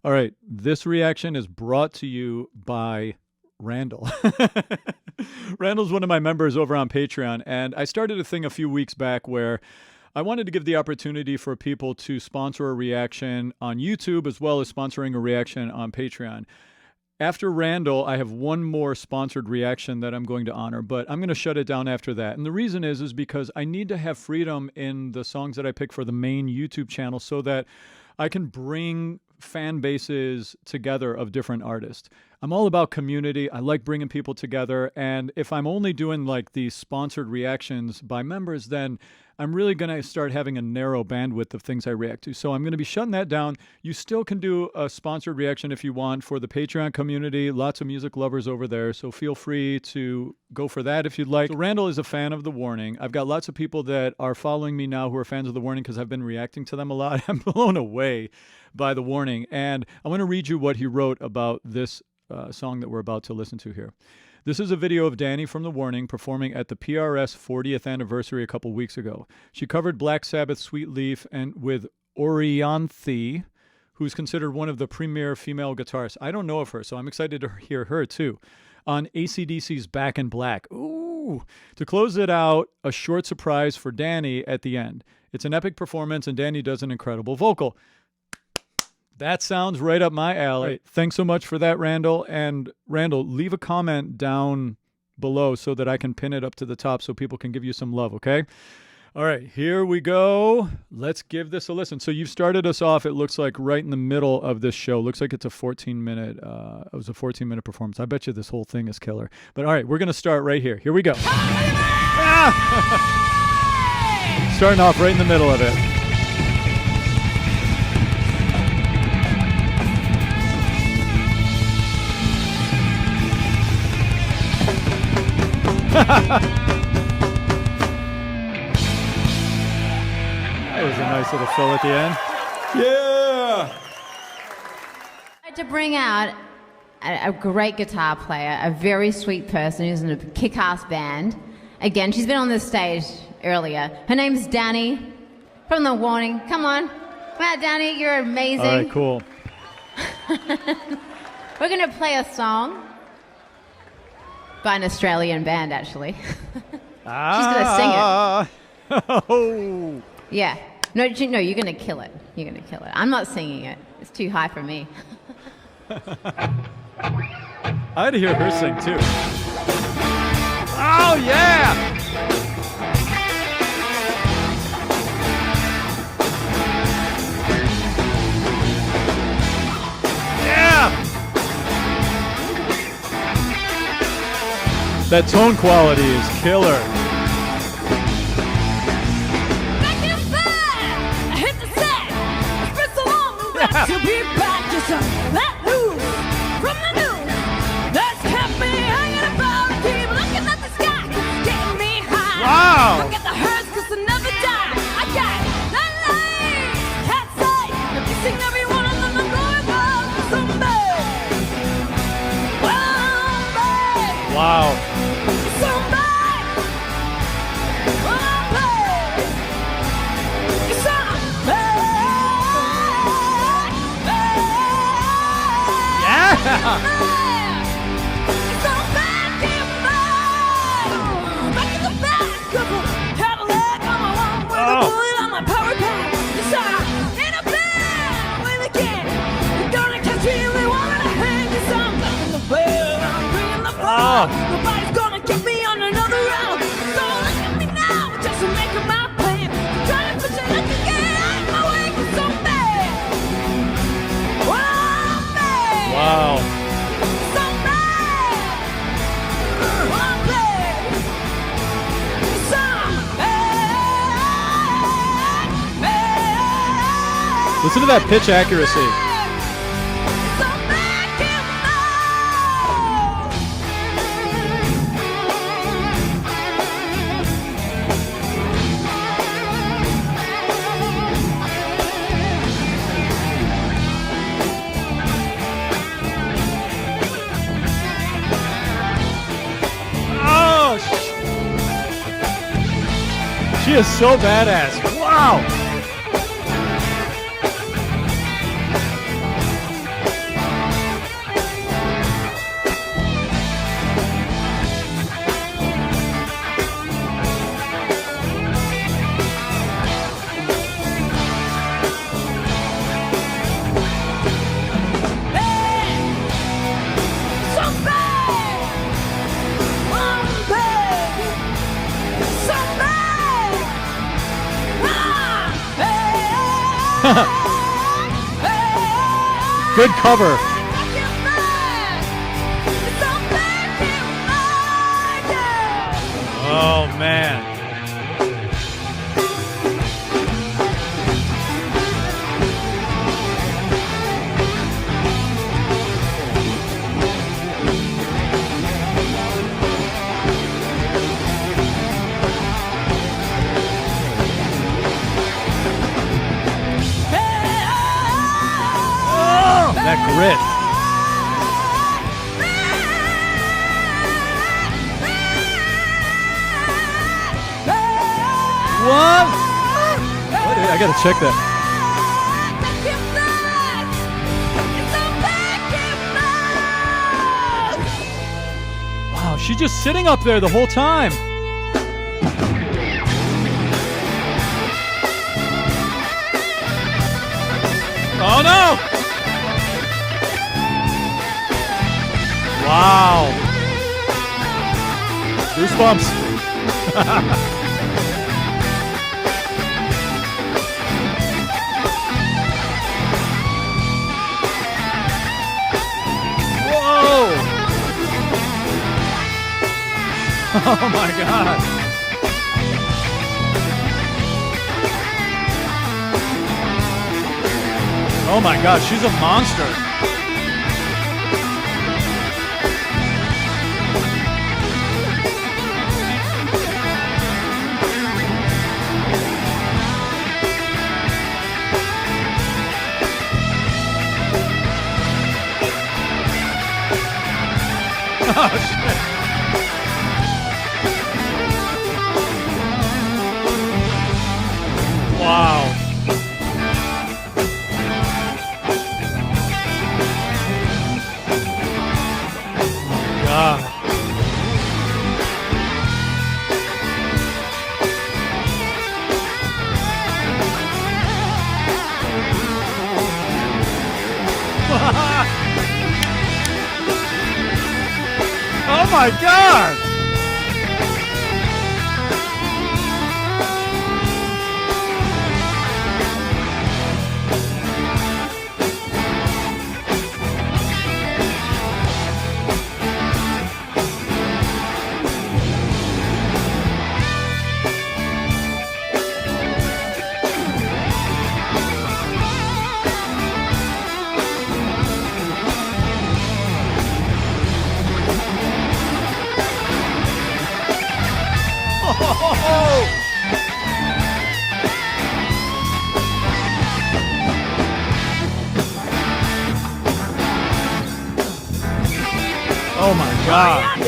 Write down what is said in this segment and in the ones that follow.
All right, this reaction is brought to you by Randall. Randall's one of my members over on Patreon, and I started a thing a few weeks back where I wanted to give the opportunity for people to sponsor a reaction on YouTube as well as sponsoring a reaction on Patreon. After Randall, I have one more sponsored reaction that I'm going to honor, but I'm going to shut it down after that. And the reason is because I need to have freedom in the songs that I pick for the main YouTube channel so that I can bring fan bases together of different artists. I'm all about community. I like bringing people together. And if I'm only doing like these sponsored reactions by members, then I'm really going to start having a narrow bandwidth of things I react to. So I'm going to be shutting that down. You still can do a sponsored reaction if you want for the Patreon community. Lots of music lovers over there. So feel free to go for that if you'd like. So Randall is a fan of The Warning. I've got lots of people that are following me now who are fans of The Warning because I've been reacting to them a lot. I'm blown away by The Warning. And I want to read you what he wrote about this song that we're about to listen to here. This is a video of DANY from The Warning performing at the PRS 40th anniversary a couple weeks ago. She covered Black Sabbath's Sweet Leaf and with Orianthi, who's considered one of the premier female guitarists. I don't know of her, so I'm excited to hear her too. On AC/DC's Back in Black. Ooh! To close it out, a short surprise for DANY at the end. It's an epic performance and DANY does an incredible vocal. That sounds right up my alley. Right. Thanks so much for that, Randall. And Randall, leave a comment down below so that I can pin it up to the top so people can give you some love, okay? All right, here we go. Let's give this a listen. So you've started us off, it looks like, right in the middle of this show. Looks like it's a 14-minute, it was a 14-minute performance. I bet you this whole thing is killer. But all right, we're going to start right here. Here we go. Ah! Starting off right in the middle of it. That was a nice little fill at the end. Yeah! I had to bring out a great guitar player, a very sweet person who's in a kick-ass band. Again, she's been on this stage earlier. Her name's DANY from The Warning. Come on. Wow, DANY, you're amazing. All right, cool. We're going to play a song by an Australian band, actually. She's going to sing it. Oh. Yeah. No, you're going to kill it. You're going to kill it. I'm not singing it. It's too high for me. I had to hear her sing, too. Oh, yeah! Yeah! That tone quality is killer. To be back, just let loose from the news. That's kept me hanging about, keep looking at the sky, getting me high. Wow! Look at the hearse, cause I never die. I got that light, can't say, if you sing every one of them, I'm going wild someday. One day. Wow. Someday. One day. Someday. Nobody's gonna get me on another round. So look at me now, just making my plan. Trying to push it up again, out my way, 'cause I'm bad. One day. Wow. I'm bad. One day. I'm bad. Listen to that pitch accuracy. She is so badass. Wow. Good cover. Oh, man. That grit. What? I gotta check that. Wow, she's just sitting up there the whole time. Oh no! Wow. Goosebumps. Whoa. Oh my God. Oh my God, she's a monster. Oh, shit. Wow. God. Oh my God! Oh my God.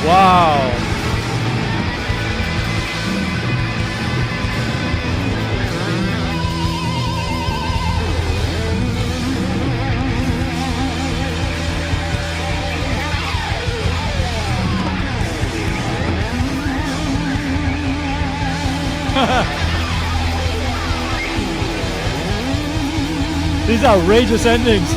Wow. These outrageous endings.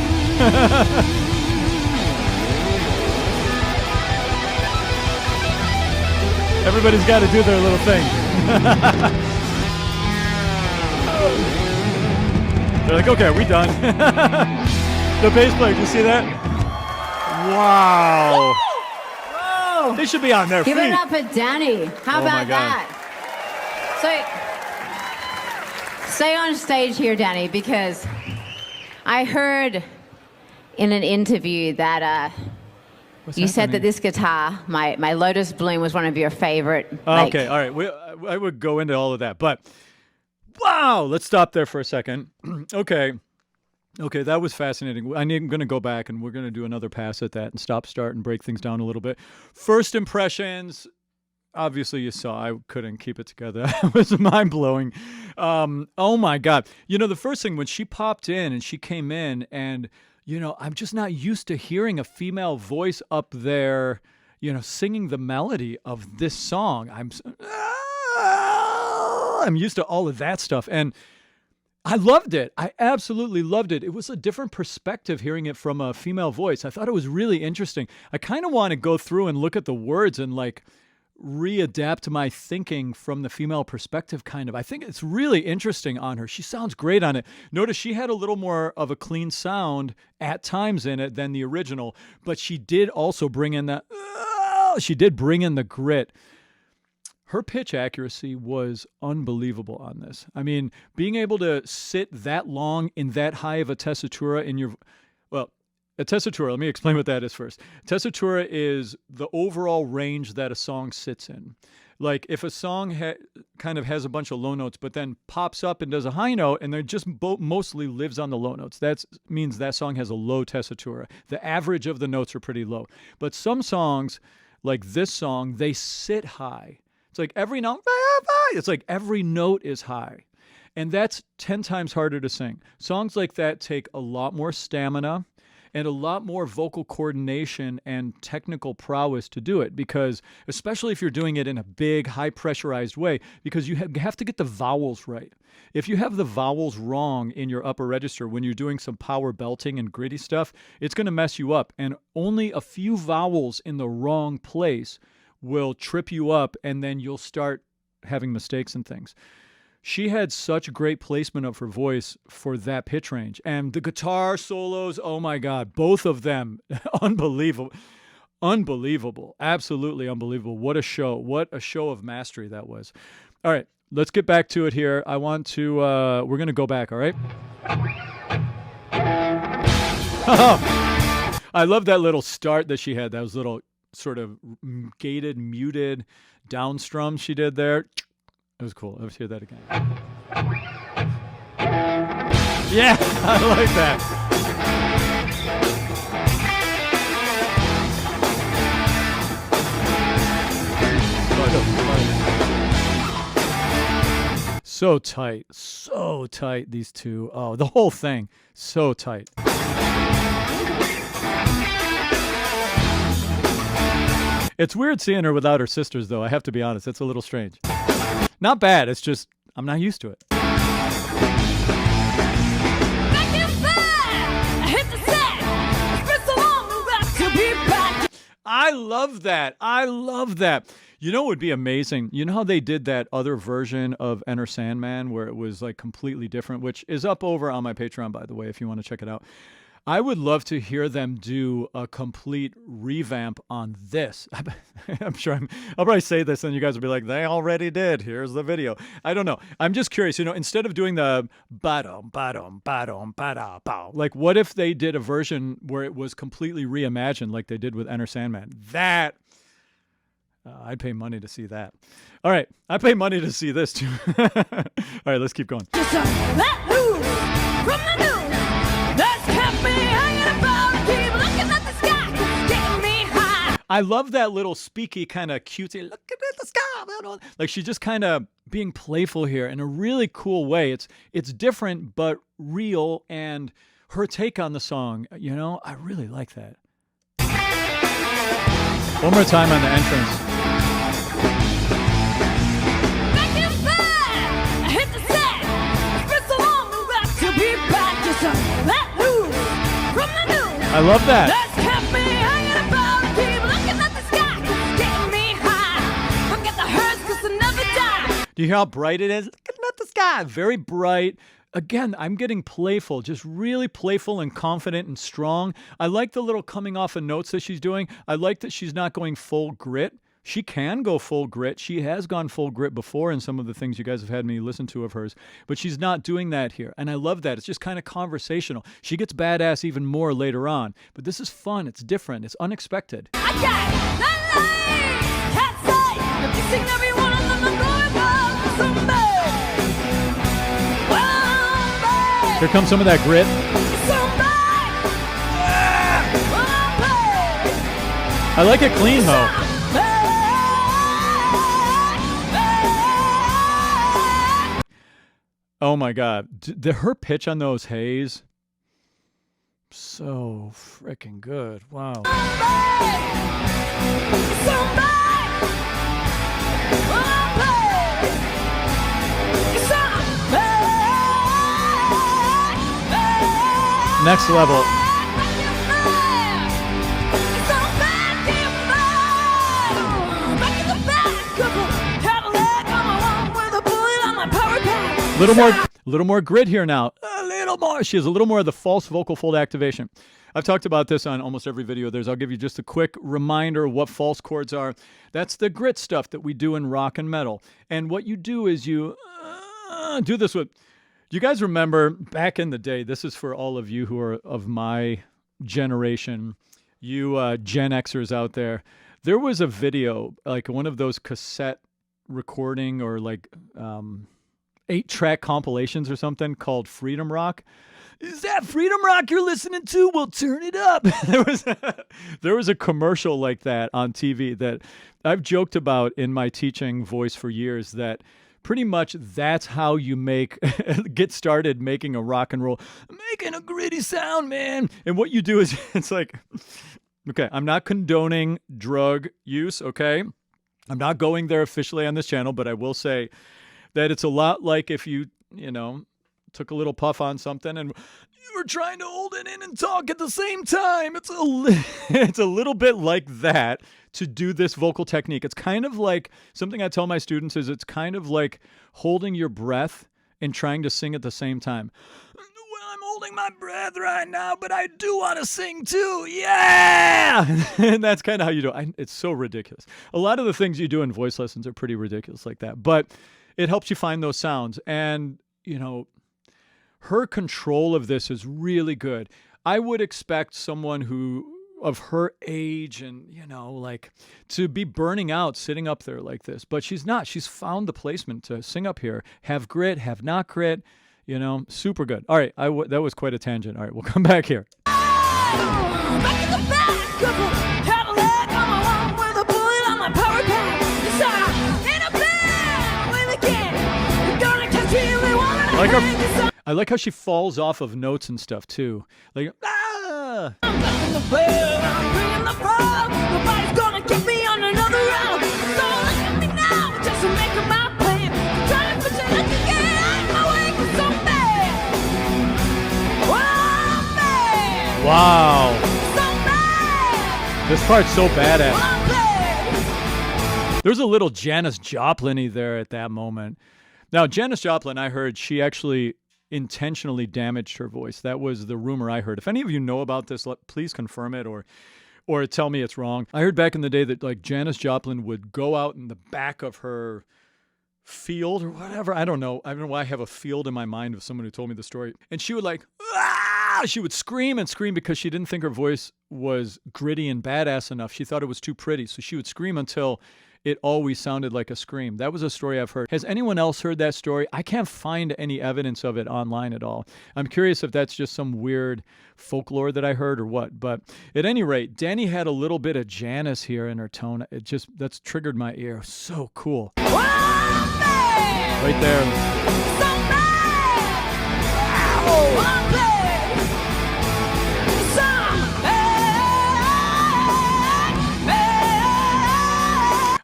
Everybody's got to do their little thing. They're like, okay, are we done? The bass player, did you see that? Wow. Whoa. They should be on their Give feet. it up for Danny. How Oh my about God. that? So, stay on stage here, Danny, because I heard in an interview that What's you said happening? that this guitar, my Lotus Bloom, was one of your favorite. Okay, all right. I would go into all of that, but wow, let's stop there for a second. Okay, that was fascinating. I'm going to go back and we're going to do another pass at that and stop, start, and break things down a little bit. First impressions. Obviously, you saw I couldn't keep it together. It was mind-blowing. Oh, my God. You know, the first thing, when she popped in and she came in and, you know, I'm just not used to hearing a female voice up there, you know, singing the melody of this song. I'm used to all of that stuff. And I loved it. I absolutely loved it. It was a different perspective hearing it from a female voice. I thought it was really interesting. I kind of want to go through and look at the words and like readapt my thinking from the female perspective, kind of. I think it's really interesting on her. She sounds great on it. Notice she had a little more of a clean sound at times in it than the original, but she did also bring in that, she did bring in the grit. Her pitch accuracy was unbelievable on this. I mean, being able to sit that long in that high of a tessitura in your, well, a tessitura, let me explain what that is first. Tessitura is the overall range that a song sits in. Like if a song kind of has a bunch of low notes, but then pops up and does a high note, and then just mostly lives on the low notes. That means that song has a low tessitura. The average of the notes are pretty low. But some songs, like this song, they sit high. It's like every note, it's like every note is high. And that's 10 times harder to sing. Songs like that take a lot more stamina and a lot more vocal coordination and technical prowess to do it, because especially if you're doing it in a big, high pressurized way, because you have to get the vowels right. If you have the vowels wrong in your upper register when you're doing some power belting and gritty stuff, it's going to mess you up. And only a few vowels in the wrong place will trip you up, and then you'll start having mistakes and things. She had such great placement of her voice for that pitch range. And the guitar solos, oh my God, both of them, unbelievable. Unbelievable. Absolutely unbelievable. What a show. What a show of mastery that was. All right, let's get back to it here. I want to, we're going to go back, all right? I love that little start that she had. That was little sort of gated, muted down strum she did there. It was cool. Let's hear that again. Yeah, I like that. So tight, these two. Oh, the whole thing, so tight. It's weird seeing her without her sisters, though. I have to be honest. It's a little strange. Not bad. It's just, I'm not used to it. I love that. I love that. You know what would be amazing? You know how they did that other version of Enter Sandman where it was like completely different, which is up over on my Patreon, by the way, if you want to check it out. I would love to hear them do a complete revamp on this. I'm sure I'll probably say this and you guys will be like, they already did. Here's the video. I don't know. I'm just curious, you know, instead of doing the ba-dum, ba-dum, ba-dum, ba-da, bow, like what if they did a version where it was completely reimagined like they did with Enter Sandman? That, I'd pay money to see that. All right. I pay money to see this too. All right, let's keep going. Just let loose from the news. That's kept me hanging about, keep looking at the sky, getting me high. I love that little speaky kind of cutesy, looking at the sky. Like she's just kind of being playful here in a really cool way. It's different but real, and her take on the song, you know, I really like that. One more time on the entrance. Back and back, I hit the set. It's been so long, no back to be back. Just let loose from the news. I love that. That's kept me hanging about, keep looking at the sky, getting me high. Forget the hurts, 'cause I never die. Do you hear how bright it is? Looking at the sky. Very bright. Again, I'm getting playful, just really playful and confident and strong. I like the little coming off of notes that she's doing. I like that she's not going full grit. She can go full grit. She has gone full grit before in some of the things you guys have had me listen to of hers, but she's not doing that here. And I love that. It's just kind of conversational. She gets badass even more later on, but this is fun. It's different. It's unexpected. I got the light, cat's eye. If you sing every one of them, I'm going wild for somebody. Here comes some of that grit. I like it clean, though. Oh, my God. Her pitch on those hays, so freaking good. Wow. Next level. Little more grit here now. A little more. She has a little more of the false vocal fold activation. I've talked about this on almost every video of theirs. I'll give you just a quick reminder of what false chords are. That's the grit stuff that we do in rock and metal. And what you do is you do this with... You guys remember back in the day, this is for all of you who are of my generation, you Gen Xers out there. There was a video, like one of those cassette recording or like 8-track compilations or something called Freedom Rock. Is that Freedom Rock you're listening to? Well, turn it up. There was a commercial like that on TV that I've joked about in my teaching voice for years, that pretty much that's how you get started making a rock and roll, making a gritty sound, man. And what you do is, it's like, okay, I'm not condoning drug use, okay? I'm not going there officially on this channel, but I will say that it's a lot like if you took a little puff on something and you were trying to hold it in and talk at the same time. It's a little bit like that to do this vocal technique. It's kind of like something I tell my students is it's kind of like holding your breath and trying to sing at the same time. Well, I'm holding my breath right now, but I do want to sing too. Yeah! And that's kind of how you do it. It's so ridiculous. A lot of the things you do in voice lessons are pretty ridiculous like that, but it helps you find those sounds. And, her control of this is really good. I would expect someone of her age and, to be burning out sitting up there like this. But she's not. She's found the placement to sing up here. Have grit, have not grit, super good. All right, that was quite a tangent. All right, we'll come back here. Back in the back of a Cadillac, I'm alone with a bullet on my power pack. Yes, I'm in a band with a kid. You're gonna catch me if they wanna I like how she falls off of notes and stuff too. Like, ah! I'm back in the bed, I'm bringing the fog. Nobody's gonna kick me on another round. So look at me now, just to make my plan. Trying to put you like again, I'm my way for so bad. Oh, man. Wow. So bad. This part's so badass. Oh, bad. There's a little Janis Joplin-y there at that moment. Now, Janis Joplin, I heard she actually intentionally damaged her voice. That was the rumor I heard. If any of you know about this, please confirm it or tell me it's wrong. I heard back in the day that like Janis Joplin would go out in the back of her field or whatever. I don't know why I have a field in my mind of someone who told me the story. And she would she would scream and scream because she didn't think her voice was gritty and badass enough. She thought it was too pretty. So she would scream until it always sounded like a scream. That was a story I've heard. Has anyone else heard that story? I can't find any evidence of it online at all. I'm curious if that's just some weird folklore that I heard or what. But at any rate, Danny had a little bit of Janis here in her tone. That's triggered my ear. So cool. Oh, man. Right there. So bad. Oh, bad.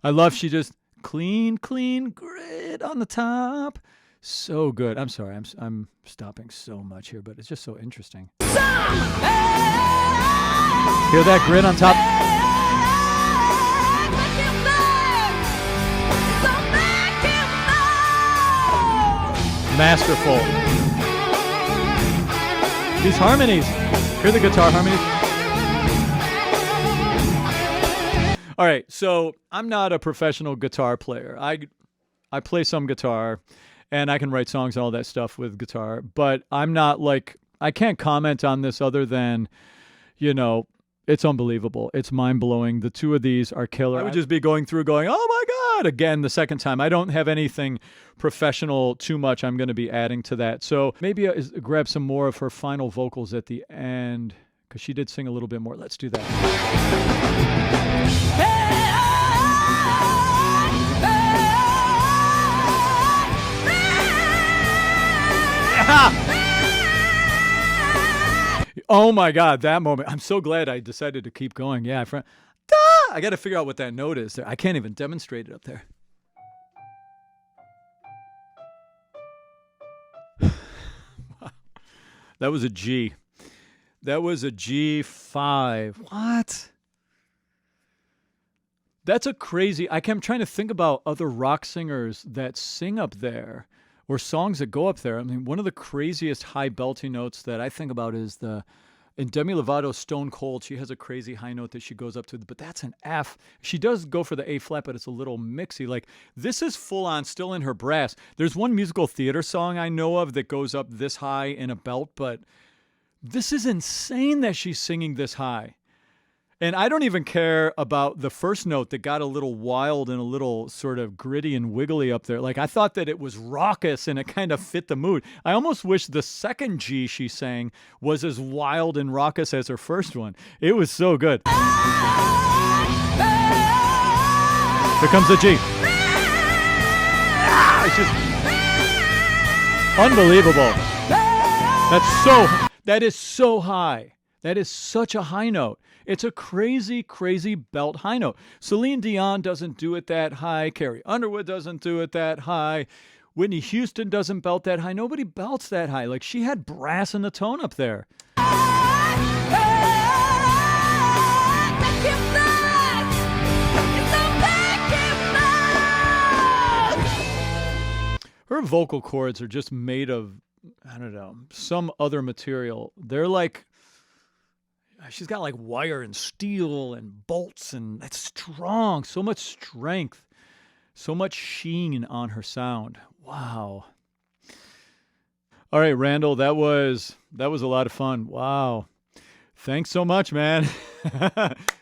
I love she just clean grit on the top. So good. I'm sorry. I'm stopping so much here, but it's just so interesting. Hear that grit on top? Masterful. These harmonies. Hear the guitar harmonies? All right, so I'm not a professional guitar player. I play some guitar, and I can write songs and all that stuff with guitar, but I'm not like, I can't comment on this other than, it's unbelievable. It's mind-blowing. The two of these are killer. I would just be going, oh my God, again the second time. I don't have anything professional too much I'm going to be adding to that. So maybe grab some more of her final vocals at the end, because she did sing a little bit more. Let's do that. Oh my God, that moment. I'm so glad I decided to keep going. Yeah, I got to figure out what that note is there. I can't even demonstrate it up there. That was a G. That was a G5. What? That's a crazy. I'm trying to think about other rock singers that sing up there or songs that go up there. I mean, one of the craziest high belting notes that I think about is in Demi Lovato's Stone Cold. She has a crazy high note that she goes up to, but that's an F. She does go for the A flat, but it's a little mixy. Like, this is full on still in her brass. There's one musical theater song I know of that goes up this high in a belt, but this is insane that she's singing this high. And I don't even care about the first note that got a little wild and a little sort of gritty and wiggly up there. Like, I thought that it was raucous and it kind of fit the mood. I almost wish the second G she sang was as wild and raucous as her first one. It was so good. Here comes the G. It's just unbelievable. That is so high. That is such a high note. It's a crazy, crazy belt high note. Celine Dion doesn't do it that high. Carrie Underwood doesn't do it that high. Whitney Houston doesn't belt that high. Nobody belts that high. Like, she had brass in the tone up there. Her vocal cords are just made of, I don't know, some other material. They're like, she's got like wire and steel and bolts, and it's strong. So much strength, so much sheen on her sound. Wow. All right, Randall, that was a lot of fun. Wow. Thanks so much, man.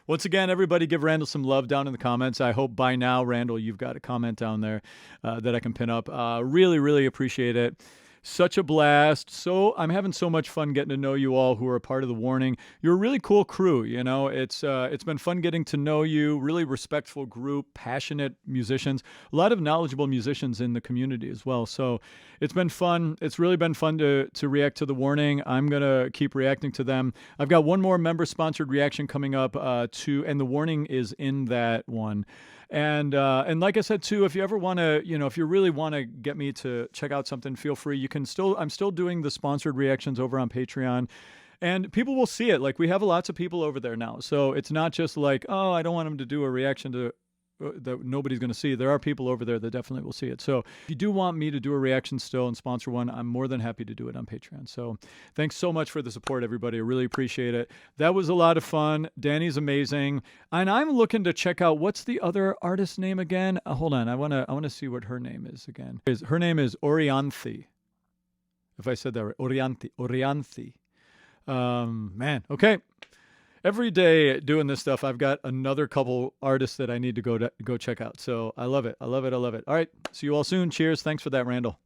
Once again, everybody give Randall some love down in the comments. I hope by now, Randall, you've got a comment down there that I can pin up. Really, really appreciate it. Such a blast. So I'm having so much fun getting to know you all who are a part of the Warning. You're a really cool crew. You know, it's been fun getting to know you. Really respectful group, passionate musicians, a lot of knowledgeable musicians in the community as well. So it's been fun. It's really been fun to react to the Warning. I'm gonna keep reacting to them. I've got one more member-sponsored reaction coming up and the Warning is in that one. And like I said too, if you ever want to, if you really want to get me to check out something, feel free. I'm still doing the sponsored reactions over on Patreon, and people will see it. Like, we have lots of people over there now, so it's not just like, oh, I don't want them to do a reaction to that nobody's going to see. There are people over there that definitely will see it. So if you do want me to do a reaction still and sponsor one, I'm more than happy to do it on Patreon. So thanks so much for the support, everybody. I really appreciate it. That was a lot of fun. Danny's amazing. And I'm looking to check out, what's the other artist's name again? Hold on. I want to see what her name is again. Her name is Orianthi. If I said that right. Orianthi. Man. Okay. Every day doing this stuff, I've got another couple artists that I need to go check out. So I love it. I love it. I love it. All right. See you all soon. Cheers. Thanks for that, Randall.